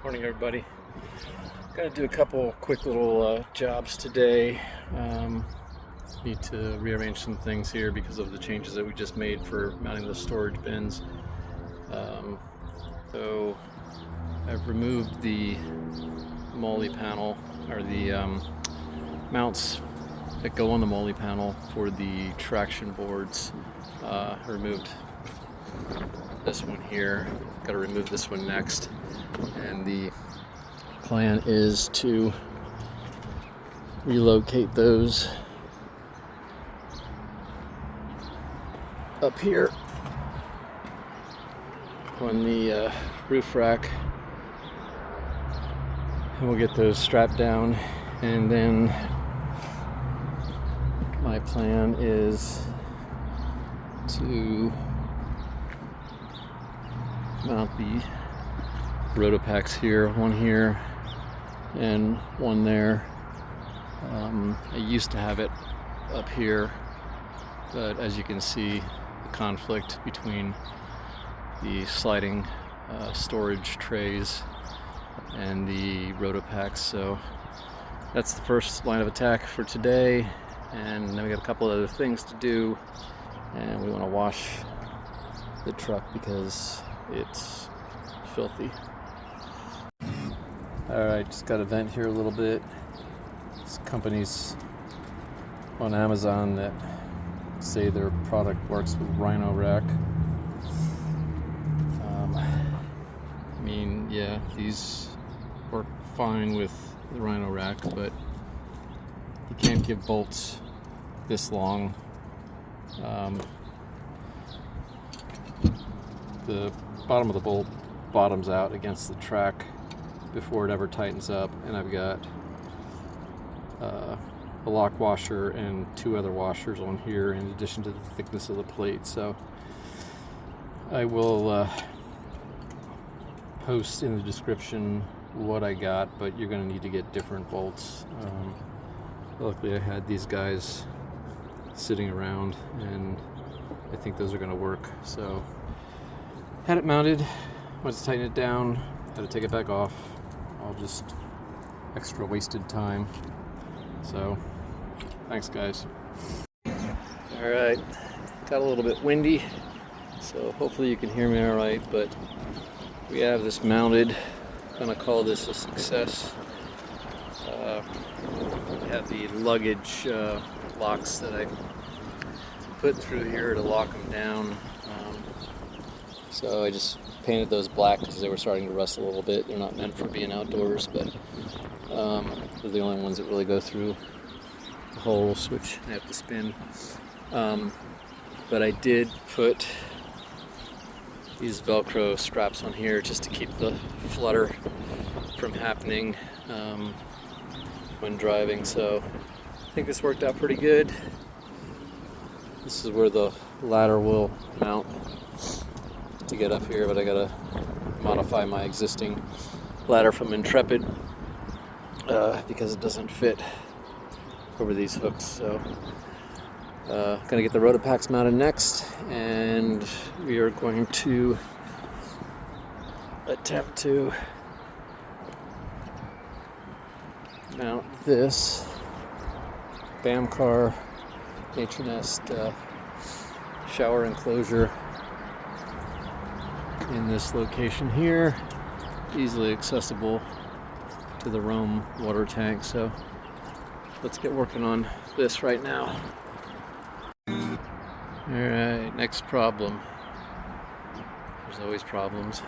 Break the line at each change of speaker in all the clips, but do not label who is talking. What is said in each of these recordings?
Morning, everybody. Gonna do a couple quick little jobs today. Need to rearrange some things here because of the changes that we just made for mounting the storage bins. So I've removed the MOLLE panel, or the mounts that go on the MOLLE panel for the traction boards. I removed this one here. Got to remove this one next, and the plan is to relocate those up here on the roof rack, and we'll get those strapped down. And then my plan is to mount the rotopacks here, one here and one there. I used to have it up here, but as you can see, the conflict between the sliding storage trays and the rotopacks. So that's the first line of attack for today, and then we got a couple other things to do, and we want to wash the truck because it's filthy. Alright, just got to vent here a little bit. There's companies on Amazon that say their product works with Rhino Rack. I mean, yeah, these work fine with the Rhino Rack, but you can't give bolts this long. The bottom of the bolt bottoms out against the track before it ever tightens up, and I've got a lock washer and two other washers on here in addition to the thickness of the plate. So I will post in the description what I got, but you're going to need to get different bolts. Luckily I had these guys sitting around, and I think those are going to work. So had it mounted, went to tighten it down, had to take it back off. All just extra wasted time. So thanks, guys. All right, got a little bit windy, so hopefully you can hear me all right, but we have this mounted. I'm gonna call this a success. We have the luggage locks that I put through here to lock them down. So I just painted those black because they were starting to rust a little bit. They're not meant for being outdoors, but they're the only ones that really go through the holes, which I have to spin. But I did put these Velcro straps on here just to keep the flutter from happening when driving. So I think this worked out pretty good. This is where the ladder will mount to get up here, but I gotta modify my existing ladder from Intrepid because it doesn't fit over these hooks. So gonna get the rotopacks mounted next, and we are going to attempt to mount this Bamcar Nature Nest shower enclosure in this location here, easily accessible to the Rome water tank. So let's get working on this right now. Alright, next problem. There's always problems.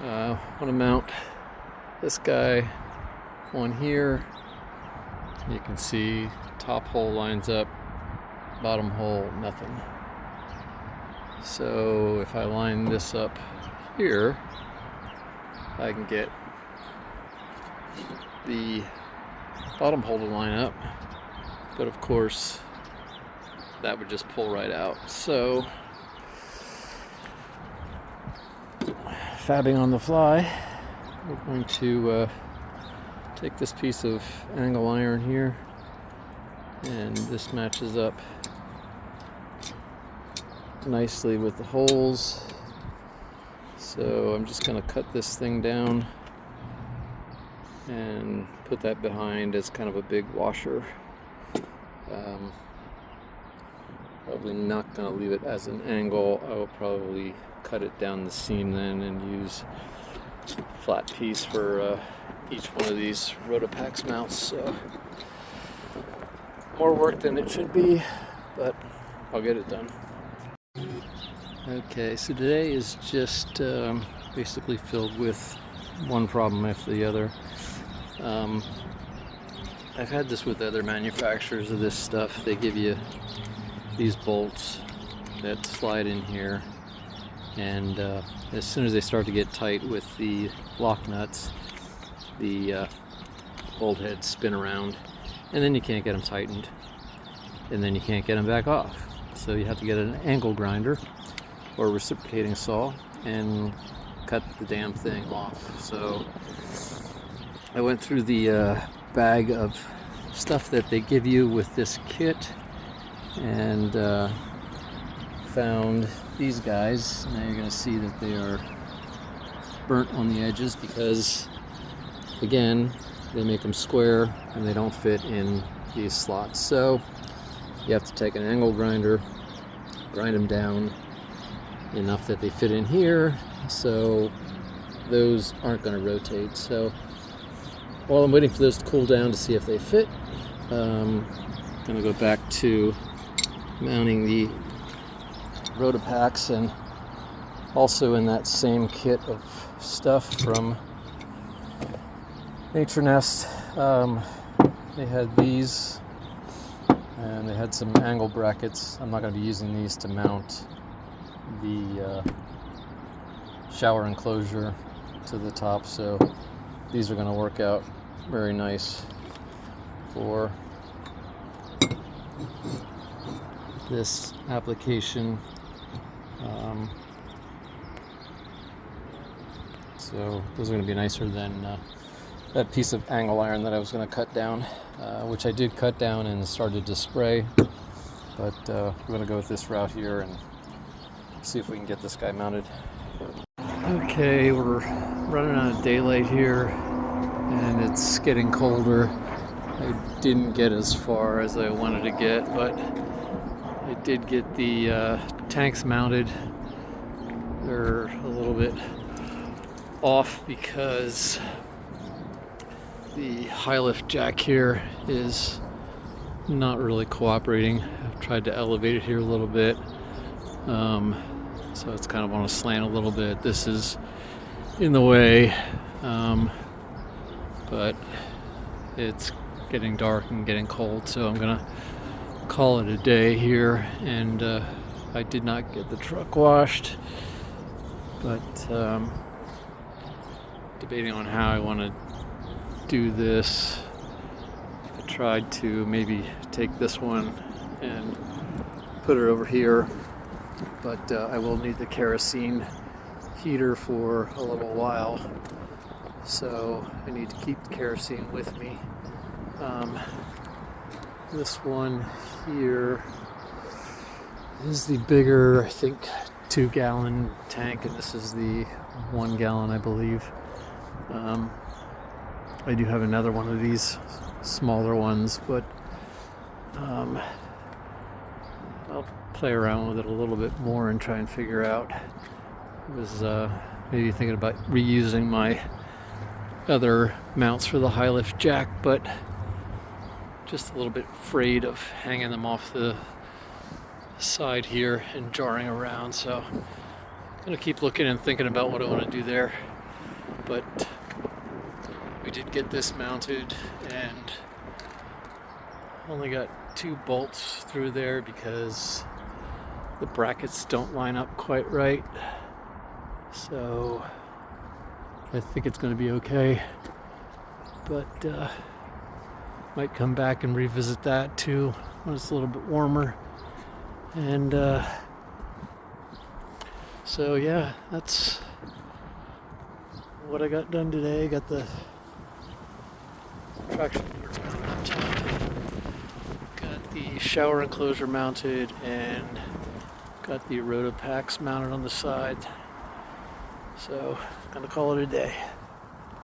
I want to mount this guy on here. You can see top hole lines up, bottom hole nothing. So if I line this up here, I can get the bottom hole to line up, but of course that would just pull right out. So fabbing on the fly, we're going to take this piece of angle iron here, and this matches up nicely with the holes. So I'm just gonna cut this thing down and put that behind as kind of a big washer. Probably not gonna leave it as an angle. I will probably cut it down the seam then and use a flat piece for each one of these Rotopax mounts. So more work than it should be, but I'll get it done. Okay, so today is just basically filled with one problem after the other. I've had this with other manufacturers of this stuff. They give you these bolts that slide in here, and as soon as they start to get tight with the lock nuts, the bolt heads spin around, and then you can't get them tightened, and then you can't get them back off. So you have to get an angle grinder or a reciprocating saw and cut the damn thing off. So I went through the bag of stuff that they give you with this kit and found these guys. Now you're going to see that they are burnt on the edges because, again, they make them square and they don't fit in these slots. So you have to take an angle grinder, grind them down enough that they fit in here, so those aren't going to rotate. So while I'm waiting for those to cool down to see if they fit, I'm going to go back to mounting the Rotopax, and also in that same kit of stuff from Nature Nest, they had these, and they had some angle brackets. I'm not going to be using these to mount the shower enclosure to the top, so these are going to work out very nice for this application. So those are going to be nicer than that piece of angle iron that I was going to cut down, which I did cut down and started to spray, but we're going to go with this route here and see if we can get this guy mounted. Okay, we're running out of daylight here and it's getting colder. I didn't get as far as I wanted to get, but I did get the tanks mounted. They're a little bit off because the high lift jack here is not really cooperating. I've tried to elevate it here a little bit, so it's kind of on a slant a little bit. This is in the way, but it's getting dark and getting cold, so I'm gonna call it a day here. And I did not get the truck washed, but debating on how I want to do this. I tried to maybe take this one and put it over here, but I will need the kerosene heater for a little while, so I need to keep the kerosene with me. This one here is the bigger, I think, 2-gallon tank, and this is the 1 gallon, I believe. I do have another one of these smaller ones, but I'll play around with it a little bit more and try and figure out. I was maybe thinking about reusing my other mounts for the high lift jack, but just a little bit afraid of hanging them off the side here and jarring around, so I'm gonna keep looking and thinking about what I want to do there. But we did get this mounted and only got 2 bolts through there because the brackets don't line up quite right, so I think it's going to be okay, but might come back and revisit that too when it's a little bit warmer. And so yeah, that's what I got done today. Got the traction motor mounted on top, got the shower enclosure mounted, and got the Rotopax mounted on the side. So, gonna call it a day.